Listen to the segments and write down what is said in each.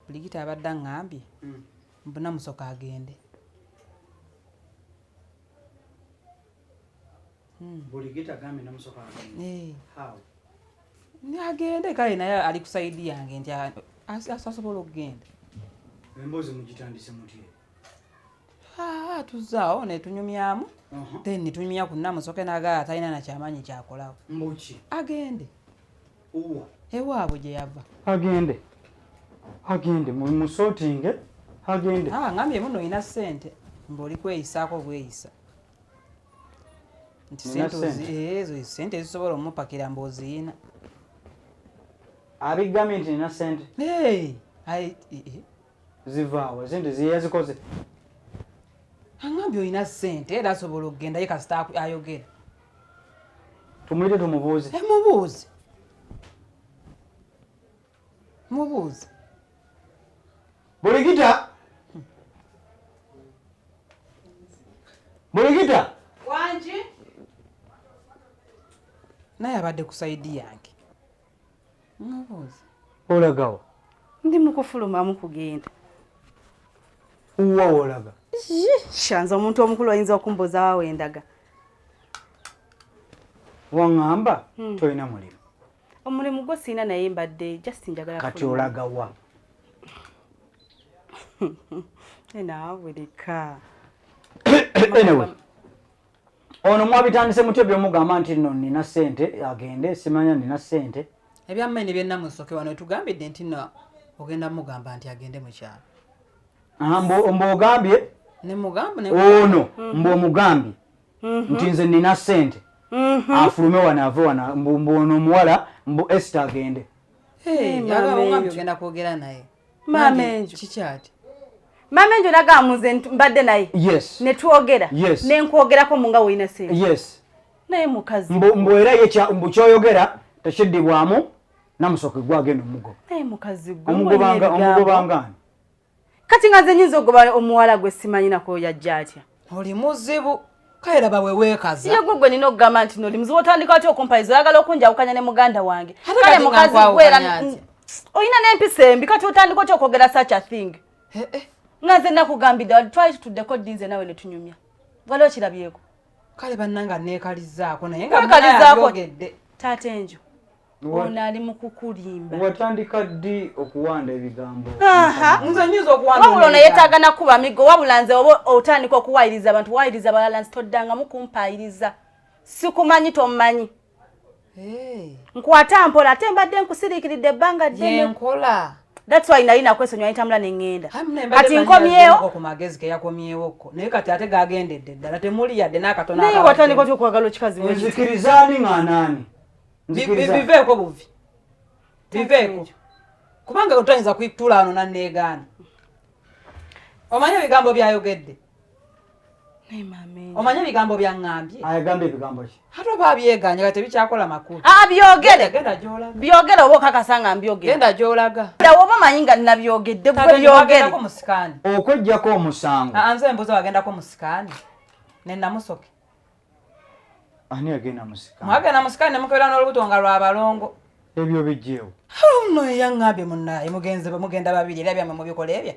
Buligita abadde ngambye mbona musoka agende. Buligita gambe na musoka agende. How? Ni agende kale naye ali kusaidia yange nti asasobola okugenda. Embozi mugitandise mutye. Tuzaawo ne tunyumyamu. Then ne tunyumya ku namusoke naga atalina na kyamanyi kyakolawo. Mbuki. Agende. Uwa. Ewaabwe gye yava. Agende mu musotinge. Agende. Ngambye muno ina ssente. Mboli kweyisaako bweyisa. Nti sente zisobola omupakira mboziyina. Abigamye nti nina ssente. Zivaawa sente ziyazikoze. Ngambye oyina ssente era asobola okugenda ye kasita ayogera. Tumuyite tumubuuze. Mubuuze. Buligita. Wanji. Naye abadde kusaidi yange. Mubuuze. Olagawa. Ndi mukufuluma mukugenda. Uwa olaga. Shanza omuntu omukulu ayinza okumboza wawe endaga. Wangamba toyina mulimu. Omulimu gwo sina naye mbadde just njagala kati olagawa. Awulika. Anyway. Ono mwabitandise mutyo byomugamba nti nno nina ssente agende simanya nina ssente. Ebyammanyi byenna musoke wano tugambidde nti nno ogenda mugamba nti agende mu kyalo. Mbogambye ne mugamba ne ono mbomugambye nti nze nina ssente. Afulume wana ave wana mbono omuwala mbo Epsd agende. Ngambye ogenda kwogera naye. Mamenjo. Kikyati. Mamenjo nagamuze mbadde naye. Yes. Ne tuogera. Yes. Ne nkwogerako munga woina ssente. Yes. Naye mukazi. Mbo era ye mbuchoyogera tashiddibwamu namusoke gwagenda omugo. Naye mukazi gwe. Omugobanga. Kati ngaze nyinza ogoba omuwala gwe simanyina ko yajja atya. Oli muzibu. Kaira bawe wekaza. Ye gwe nino gamba nti noli muzibu otandika atyo okompaizo yagala okunja ukanya ne muganda wange. Kale mukazi gwera. Oyina n'empisa embi kati otandika atyo okwogera such a thing. Ngaze nakugambidde I'll try to decode these nawe ne tunyumya. Waliwo kirabyeko. Kale bannanga neekalizaako naye nga neekalizaako. Taata enjo. Ono ali mu kukulimba. Watandika ddi okuwanda ebigambo? Nze nyiza okuwanda. Wabula ono yeetaaga nakuba migo wabula nze oba otandika okuwayiriza abantu wayiriza balala nsi toddangamu kumpayiriza. Sikumanyi tommanyi. Nkwata mpola ate mbadde nkusiriikiridde ebbanga ddene. Yenkola. That's why nalina kwesonyiwa ntambula n'engenda. Kati nkomyewo ku magezi ke yakomyewoko. Naye kati ate gagendedde ddala temuli yadde n'akatono naye watandika otya okwagala okikazi we. Nzikirizaani ng'anaani. Biveeko buvi. Biveeko. Kubanga otayinza kwitula wano nanneegaana. Omanye ebigambo byayogedde. Naye mame. Omanye ebigambo byaŋŋambye. Ayagambye ebigambo ki? Ate oba abyeganya kati tebikyakola makulu. Byogere. Genda gy'olaga. Byogere oba okakasa nga mbyogere. Genda gy'olaga. Oba omanyi nga nnabyogedde gwe byogere. Okujjako omusango. Nze mbuzo wagendako mu sikaani. Ne namusoke. Ani agenda mu sikaani? Mwagenda mu sikaani ne mukeera n'olubuto nga lwa balongo. Ebyo bijjeewo. Nno yaŋŋambye munnaye mugenda babiri era byammwe mubikola ebyo.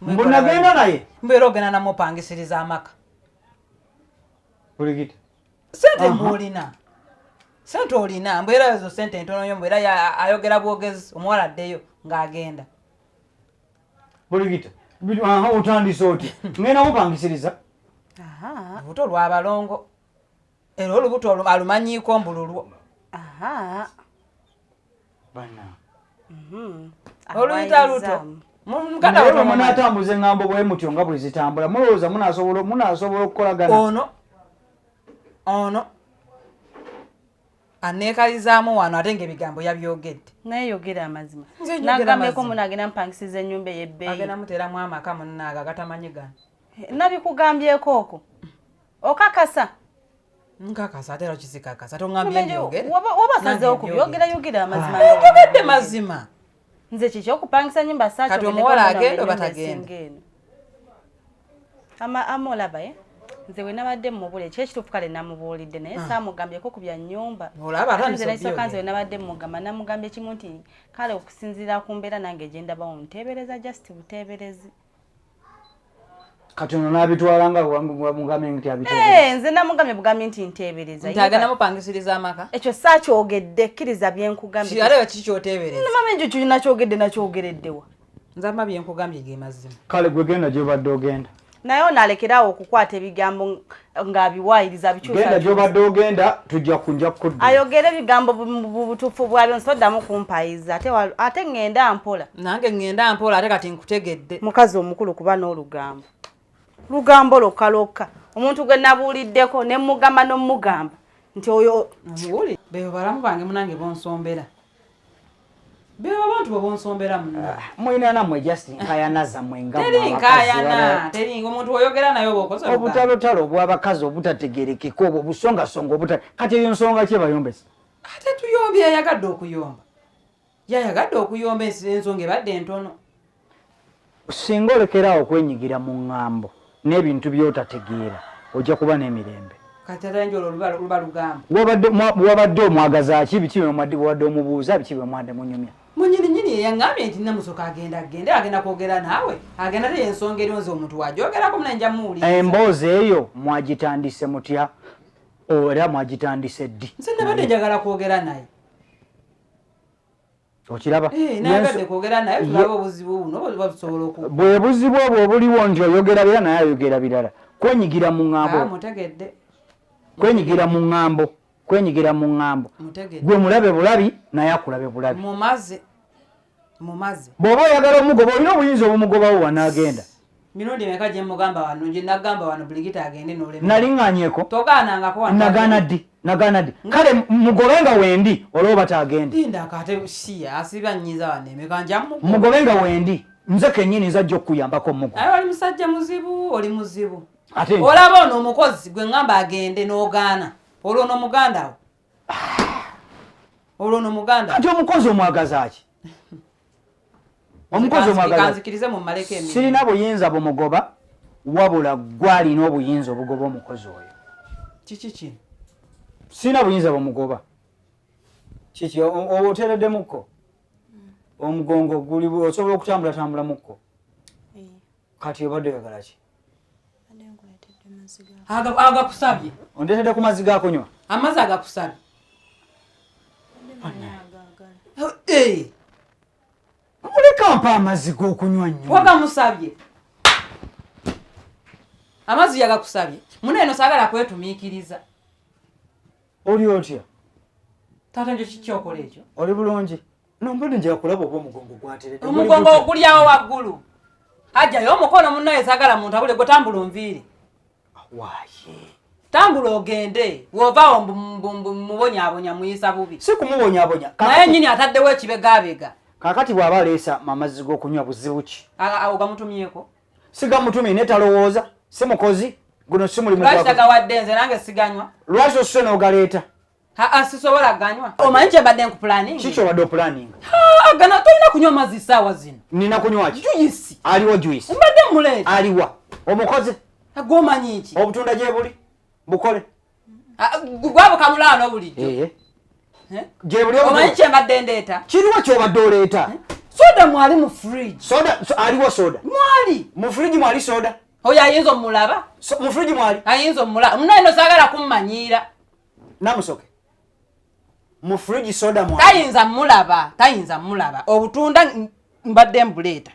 Mbunagenda naye? Mbeera ogenda namupangisiriza amaka. Buligita. Sente mbulina. Sente olina mbeera ezo sente ntono nnyo mbeera ayogera bwogezi omuwala addeyo ng'agenda. Buligita. Otandise oti. Ngenda mupangisiriza. Olubuto lwa balongo. Era olubuto alumanyiiko mbululwo. Bana. Oluyita luto. Mukanda we munatambuze ngambo bwe mutyo nga buli zitambula. Mulowooza munasobola okukolagana. Ono. Aneekalizaamu wano ate ng'ebigambo yabyogedde. Naye yogera amazima. Nagambeko munagenda mpangisiza ennyumba ey'ebbeeyi. Agenda muteeramu amaka munnaaga gatamanyi gano. Nabikugambyeko okwo. Okakasa. Nkakasa ate era kizikakasa. Tongambye byogere. Waba sazeewo kubyogera amazima. Yogedde mazima. Nze kiki okupangisa nnyumba saakyo. Kati omuwala agenda oba tagenda. Amolaba nze we nabadde mubule kyekituufu kale namubuulidde naye saamugambyeko ku bya nnyumba nze naisooka nze we nabadde mugamba namugambye kimu nti kale okusinziira ku mbeera nange gye ndabawo nteebereza just buteeberezi kati ono n'abitwala nga mugambye nti abiteebereza nze namugambye bugambye nti nteebereza nti agenda mupangisiriza amaka ekyo saakyogedde kkiriza byenkugambye kiralewa kiki kyoteebereza namama ekyo kyo nakyogedde nakyogereddewa nze ama byenkugambye ge mazima kale gwe genda gy'obadde ogenda naye onaalekerawo okukwata ebigambo ng'abiwaayiriza genda gy'obadde ogenda tujja kudda ayogera ebigambo mu butuufu bwabyo nsoddamu kumpayiza ate ŋŋenda mpola nange ŋŋenda mpola ate kati nkutegedde mukazi omukulu kuba n'olugambo lugambo lokka omuntu gwe nabuuliddeko ne mugamba n'omugamba nti oyo omuwuli beebo balamu bange munange bonsombera beebo abantu bobonsombera muno mwina namwe just nkayanaza mwenga teri nkayana teri omuntu oyogera naye obokoze obutalotalo obw'abakazi obutategerekeka obwo busongasonga kati eyo nsonga kye bayombesa ate tuyombye yayagadde okuyomba ensonga ebadde ntono singa olekerawo okwenyigira mu ŋŋambo n'ebintu by'otategeera ojja kuba n'emirembe kati ate njolo luba lugambo wabadde omwagaza ki biki wabadde omubuuza biki bwe mwande munyumya munyininyini yeyaŋŋambye nti namusoka agenda kwogera naawe agenda te yensonga eri nze omuntu wagyogerako muna nja muwuliriza emboozi eyo mwagitandise mutya era mwagitandise ddi nze nabadde njagala kwogera naye okiraba nayagadde kwogera naye tulabe obuzibu buno oba busobola okuba bwe buzibu obwo obuliwo nti oyogera bira naye ayogera birala kwenyigira mu ŋŋambo mutegedde kwenyigira mu ŋŋambo gwe mulabe bulabi naye akulabe bulabi mumaze bw'oba oyagala omugoba olina obuyinza obumugobawo wanaagenda mirundi meka gye mugamba wano gye nagamba wano buligita agende n'olema naliŋŋaanyeko togaanangako nagaana ddi kale mugobe nga wendi olwoba taagende indakate siya asiba nnyiza wanemeka njamu mugobe nga wendi nze kennyini nza jja okukuyambako omugo naye oli musajja muzibu oli muzibu olaba ono omukozi gwe ŋŋamba agende n'ogaana olwo no mugandawo kati omukozi omwagaza ki omukozi omwagazakanzikirize mu maleko emi sirina buyinza bumugoba wabula gwalina obuyinza obugoba omukozi oyo kiki kino sirina buyinza bumugoba kiki oteereddemukko omugongo guli osobola okutambulatambula mukko kati obadde oyagala ki agakusabye ondeetedde ku mazzi gakunywa amazzi agakusabye muleka mpa amazzi g'okunywa nnyo wagamusabye amazzi yagakusabye muna eno saagala kwetumiikiriza oli otya taata njo kikyokola ekyo oli bulungi nombadde njala kulaba oba omugongo gwateredde omugongo ogulyawo waggulu ajjayo omukono munnaye saagala muntu abule gwe tambula onviiri waaye tambula ogende wovaawo mubonyaabonya muyisa bubi si kumubonyabonya naye nyini ataddewo ekibegaabega kakati bw'aba aleesa amazzi g'okunywa buzibu ki awo gamutumyeko sigamutumye naye talowooza si mukozi guno si mulimu lwaki tagawadde nze nange siganywa lwaki osuse n'ogaleeta sisobola ganywa omanyi kyembadde nkupulaninga kiki obadde opulaninga gana tolina kunywa mazzi ssaawa zino nina kunywa ki juyisi aliwo juyisi mbadde muleeta aliwa omukozi gomanyi ki obutunda gye buli bukole gwabukamulaano bulijjo gye buli omanyi kyembadde ndeeta kiriwo kyobadde oleeta soda mwali mu fridge soda aliwo soda mwali mu fridge mwali soda oyo ayinza omulaba mu fridge mwali ayinza omulaba munaino saagala kummanyiira namusoke mu fridge soda mwali tayinza mulaba obutunda mbadde mbuleeta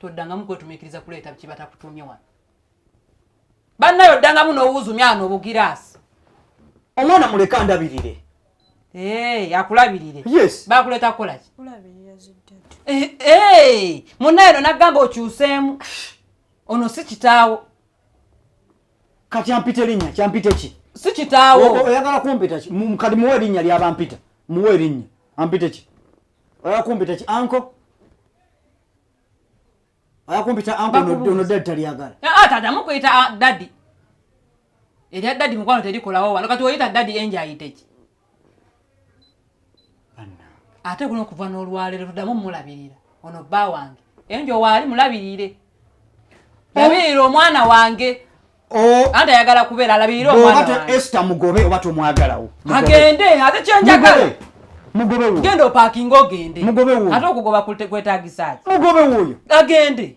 toddangamu kwetumiikiriza kuleeta kibata kutumye wano bannayo oddangamu n'owuuzumyano obugiraasi omwana muleka ndabirire akulabirire yes bakuleeta kukola ki munnaye no naggamba okyuseemu ono si kitaawo kati ampite linnya kyampite ki si kitaawo oyagala kumpita ki kati muwe erinnya lyabampita muwe erinnya ampite ki oyagala kumpita ki anko oyagala kumpita anko ono dadi talyagala taata mukuyita dadi erya dadi mukwano terikolawo wano kati oyita dadi enje ayite ki ate kuno okuva n'olwaleero tuddamu mulabirira ono bba wange enjo waali mulabirire yabirira omwana wange anda yagala kubeera alabirira omwana wange obate Esther mugobe oba tomwagalawo agende ate kyenjagala mugobe wo genda opaakinga ogende mugobe wo ate okugoba kwetaagisa ki mugobe woyo agende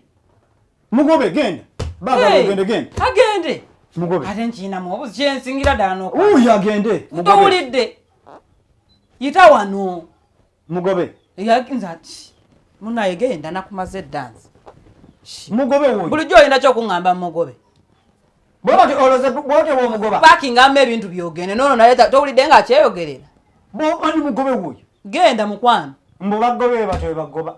mugobe genda baga gende agende mugobe ate nkiinamu obuzi kyensingira ddala uyo agende mugobe towulidde yita wano mugobe yaginza ati munaye genda nakumaze eddansi mugobe woyo bulijjo olina kyokuŋŋamba mugobe bwoti oloze bwoti womugoba paakingamu ebintu byogende nono naye towulidde nga akyeyogerera ani mugobe woyo genda mukwano mbu bagobe batobe bagoba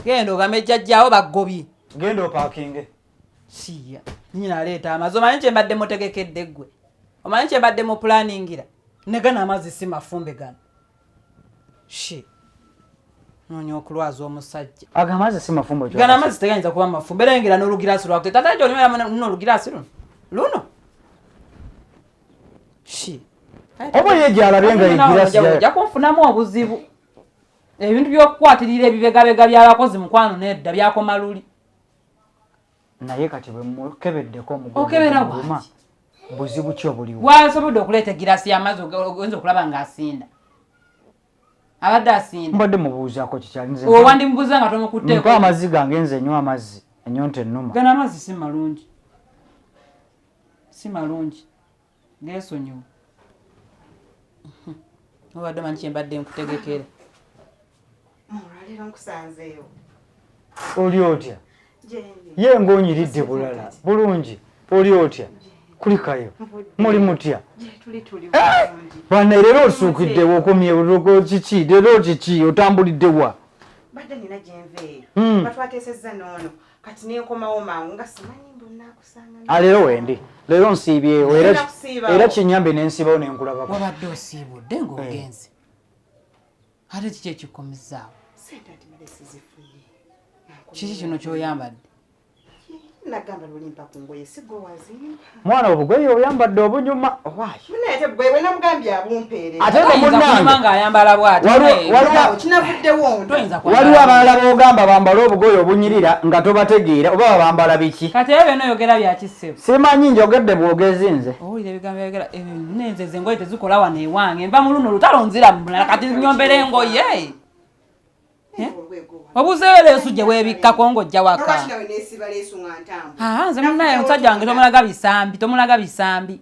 genda ogambe jjajjaawo bagobye genda opaakinge siya nyina aleeta amazzi omanyi kyembadde mutegekedde ggwe omanyi kyembadde mupulaningira ne gano amazzi si mafumbe gano noonya okulwaza omusajja agamazi si mafumbo gano amazzi teganyinza kuba mafumbe lengera n'olugiraasi lwakute tata gyo olimera olugiraasi luno oba yeje alabye nga egiraasi ojja kunfunamu obuzibu ebintu by'okukwatirira ebibegabega by'abakozi mukwano nedda byakoma luli naye kati bwe mukebeddeko okebera bwaki buzibu ki obuliwo wasobodde okuleeta egiraasi y'amazzi ogenza okulaba ng'asinda abadde asinda mbadde mubuuzaako kikyalinze owandimubuuza nga tomukutteeko mpa amazzi gange nze nywa amazzi ennyonta ennuma gano amazzi si malungi geesonyiwa obadde manyi kyembadde nkutegekera oli otya ye ng'onyiridde bulala bulungi oli otya kulikayo muli mutya bana leero osuukiddewo okomye kiki leero kiki otambulidde wa badde nina gyenveeyo batwatesezza noono kati nenkomawo mangu nga simanyi mbunakusanga leero wendi leero nsiibyewo era kinyambe nensibawo nenkulabako wabadde osiibudde ng'ogenze ate kiki ekikomezaawo kiki kino kyoyambadde nagamba lulimpa ku ngoye sigo wazimba mwana obugoye oyambadde obunyuma munete bwe bwe namugambye abumpeere ate munnange ng'ayambala bw'ati kinavuddewo waliwo abalala boogamba bambala obugoye obunyirira nga tobategeera oba bambala biki kati ebyo byonna oyogera byakisebo simanyi njogedde bwogezi nze owulira ebigambo byogera nenzeze engoye tezikola wano ewange nva mu luno olutalo nzira mulala kati nyombera engoye obuzeeyo leesu gye weebikkako ng'ojja waka nze munaye omusajja wange tomulaga bisambi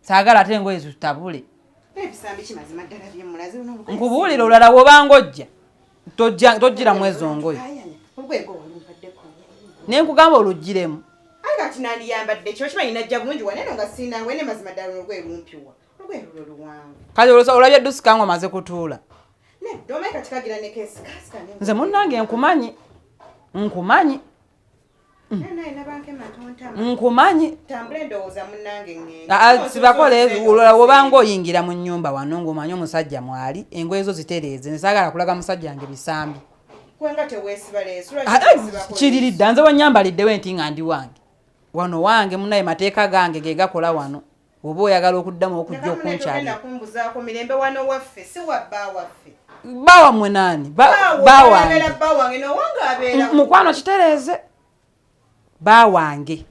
saagala ate engoye zitabule nkubuulira olulala wobanga ojja tojjiramu ezo ngoye naye nkugamba olugiremu kati nandiyambadde kyo kimanyi najja bulungi waneno nga sindangwe ne mazima ddala olugwe lumpiwa olugwe lulo luwanvu kati olabye eddusi kangu amaze kutuula nze munnange nkumanyi sibakole wobanga oyingira mu nnyumba wano ng'omanyi omusajja mwali engoye zo zitereeze nesaagala kulaga musajja wange bisambi kiriridda nze wanyambaliddewo enti nga ndi wange wano wange munaye mateeka gange ge gakola wano oba oyagala okuddamu okujja okunkyalira bawa mwe nani bawange mukwano kitereeze bawange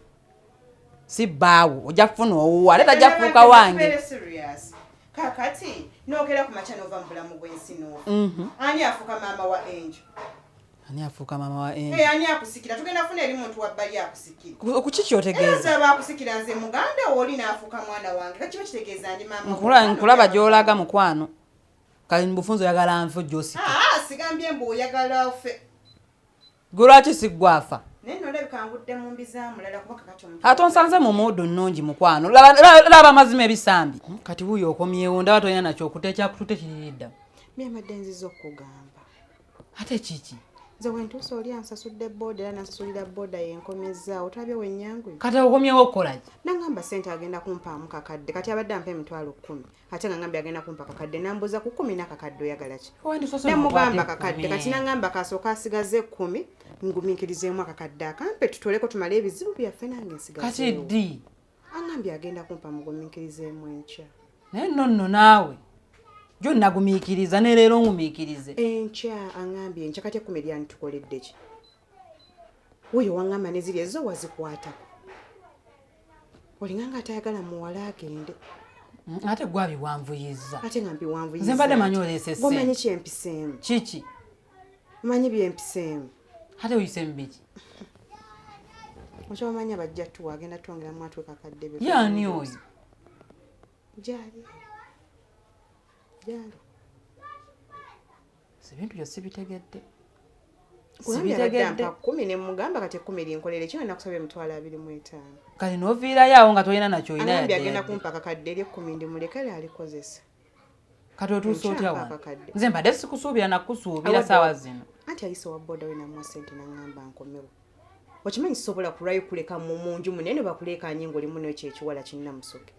si baawo ojja kufuna owuwa ate tajja kufuuka wange kakati nogera ku macha nova mu bulamu bw'ensi ani afuuka maama wa Angel ani afuuka maama wa Angel ani akusikira tugenda kufuna eri muntu wabbali akusikira ku kiki otegeeza bakusikira nze muganda oli naafuuka mwana wange kati kitegeeza ndi maama nkulaba gy'olaga mukwano kali mubufunzo oyagala nfe gy'osika sigambye mbu oyagala ffe gwe lwaki siggwafa naye nolabika ngudde mu mbiza mulala kuba kakati ate onsanze mu muudu nnungi mukwano laba amazima ebisambi kati wuyo okomyewo ndaba tolina nakyo okutekyakutute kiriridda myemadde nziza okugamba ate kiki nze wentuusa oli ansasudde booda era nansasulira booda yenkomezaawo tulabye wenyangu kati okomyewo okukolaki nangamba sente agenda kumpaamu kakadde kati abadde ampa emitwalo 10 ate nga ngambye agenda kumpa kakadde nambuuza ku 10 n'akakadde oyagala ki nemugamba kakadde kati nangamba kasooka asigaze 10 ngumiikirizeemu akakadde akampe tutoleko tumale ebizibu byaffe nange nsigazeewo kati ddi angambye agenda kumpa mugumiikirizeemu enkya naye nonno naawe jo nagumiikiriza ne leero ngumiikirize enkya angambye enkya kati 10 lyani tukoledde ki wuyo wangamba ne ziri ezo wazikwatako olinganga atayagala muwala agende ate gwa biwanvuyiza ate nga mbiwanvuyiza nze mbadde manyi oleesese gomanyi kyempiseemu kiki manyi byempiseemu ate oyisemu biki okyomanya bajja tuwa agenda twongeramu atwekakadde yaani oyo jali ebintu byo sibitegedde sibitegedde 10 ne mugamba kati 10 linkolere kino nakusabye 25,000 kale noviirayo awo nga tolina nakyo olina yadde agenda kumpa kakadde eri 10 ndimulekere alikozesa kati otuusa otya wa nze mbadde sikusuubira nakusuubira saawa zino anti ayise wa boda we namuwa sente naŋŋamba nkomewo okimanyi kisobola kulwayo kuleka mu nju munene bakuleekanye ng'olimu nekyo ekiwala kinnamusoke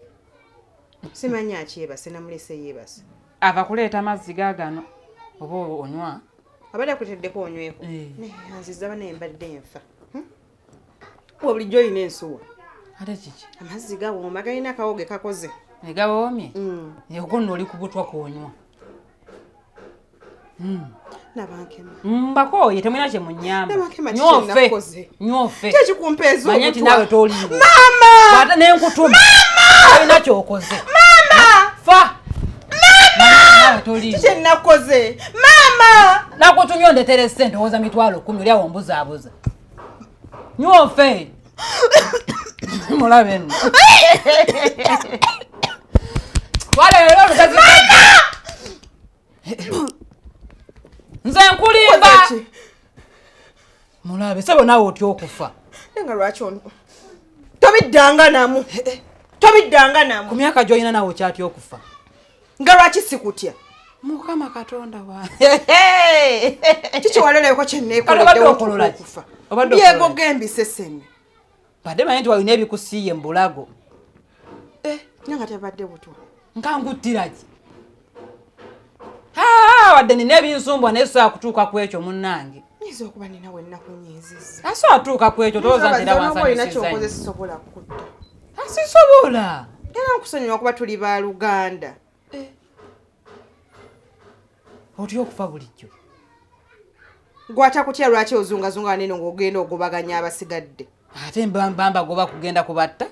simanyi akyebase namulese yeebase ava kuleeta mazzi gaagano oba onywa abadde akuteddeko onyweko nziza banaye mbadde enfa wa bulijjo olina ensuwa ate kiki amazzi gawooma galina akawoge kakoze egawoomye okonna oli kubutwa konywa nabankema mbakooye temulina kye munyamba nyofe kyekikumpeeza manye nti naawe toliiwo maama ate nenkutuma olina kyokoze fa naawe toliiwo kye nakoze maama nakutumye ondetere ssente owoza 10,000 oli awo mbuzaabuza nyofe mulabe nno waleero olugazi nze nkulimba mulabe sebo naawe otya okufa nga lwaki tobiddanga namu ku myaka gy'olina naawe okyatya okufa nga lwaki sikutya mukama katonda wa kiki waloleko kyenneekoleddewokufa byegoga embiseseme badde manye nti walina ebikusiiye mu bulago nanga tebadde butwa nkanguttira ki wadde nina ebinsumbwa naye sobola kutuuka ku ekyo munnange nyinza okuba ninawe nnakunyiizizza asobola atuuka ku ekyo tolooza nti era wansanyusiza sisobola kutta asisobola era nkusonyiwa okuba tuli baaluganda otya okufa bulijjo gwata kutya lwaki ozungazunga wanene ng'ogenda ogobaganya abasigadde ate mbamba goba kugenda kubatta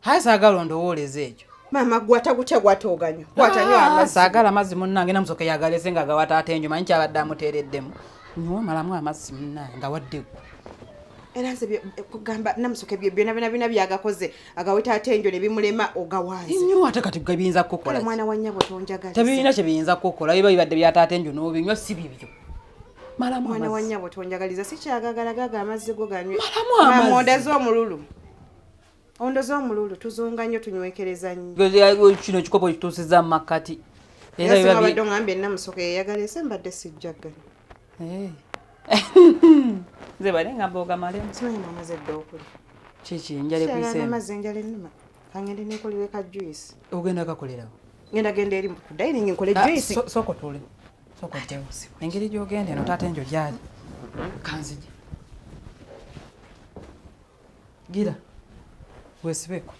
hayi saagala ondowooleza ekyo maama gwata kutya gwatooganywa gwatanywa amazzi saagala amazzi munnange namusoke yagalese nga gawa taata enju manyi kyabadde amuteereddemu nywa malamu amazzi munnange nga waddeko era nze kugamba namusoke byonna byagakoze agawe taata enju ne bimulema ogawanze nywa ate kati gebiyinza kukola mwana wa nnyabo tonjagaliza tebirina kye biyinza kukola biba bibadde bya taata enju n'obinywa si bibyo malamu mwana wa nnyabo tonjagaliza sikyagagala gaga amazzi go ganywe malamu ondeze omululu ondoza omululu tuzunga nnyo tunywekereza nnyo kino kikopo kituusiza mu makkati era babadde ngambye namusoke yeyagalese mbadde sijjagala nze bale ngamba ogamalemu simanyi namaze edda okuli kiki njala ekwiseemu amazzi enjala ennuma kangende neekolere ka juice ogenda kakolerawo genda eri mudayiningi nkole juice soko tule soko tewo engeri gyogenda eno taata enjo gyali kanzija gira wesibeeko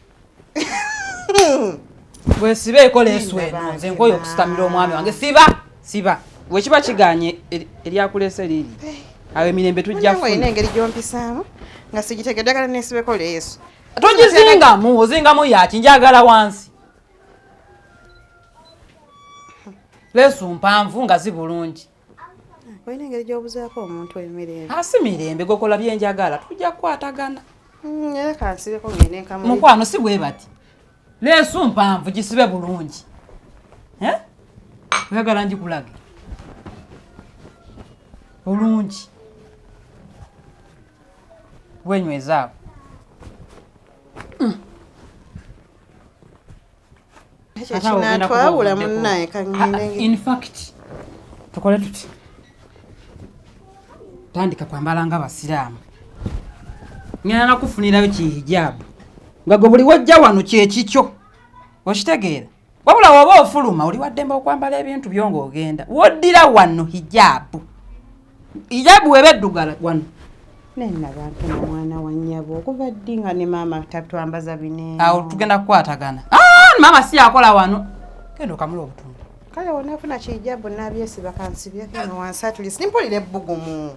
wesibeeko leesu eno nze nkoyo okusitamira omwami wange siba wekiba kiganye eryakulese liri awo emirembe tujja ina engeri gyompisaamu nga sigitegedde gala nesibeko leesu togizingamu ozingamu yaki njagala wansi leesu mpanvu nga zibulungi olina engeri gyobuzaako omuntu emirembe asi mirembe gokola byenjagala tujja kukwatagana era kansibeko ngende nkamu mukwano si bwe bati leesu mpanvu gisibe bulungi oyagala ngikulage bulungi wenywezaawo twawula munaye in fact tukole tuti tandika kwambala nga abasiraamu ngenda nakufunirayo kihijaabu nga gwe buli wajja wano kyekikyo okitegeera wabula woba ofuluma oli waddemba okwambala ebintu byo ng'ogenda woddira wano hijaabu weba eddugala wano nenabantu nomwana wa nnyabo okuva ddi nga ne maama tatwambaza bine awo tugenda kukwatagana maama si akola wano genda okamula obutundu kale wonaafuna kijabo nabyesiba kansibyakeno wansi atuli simpulira ebbugumu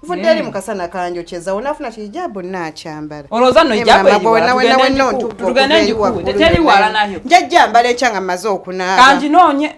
Nvudde eri mukasana kanjokyeza onafuna kijabu nakyambala. Olowooza nno ejjabu eriwa tugende njiku teteri wala nayo. Njajja mbala ekyanga maze okunaaba. Kanjinoonye.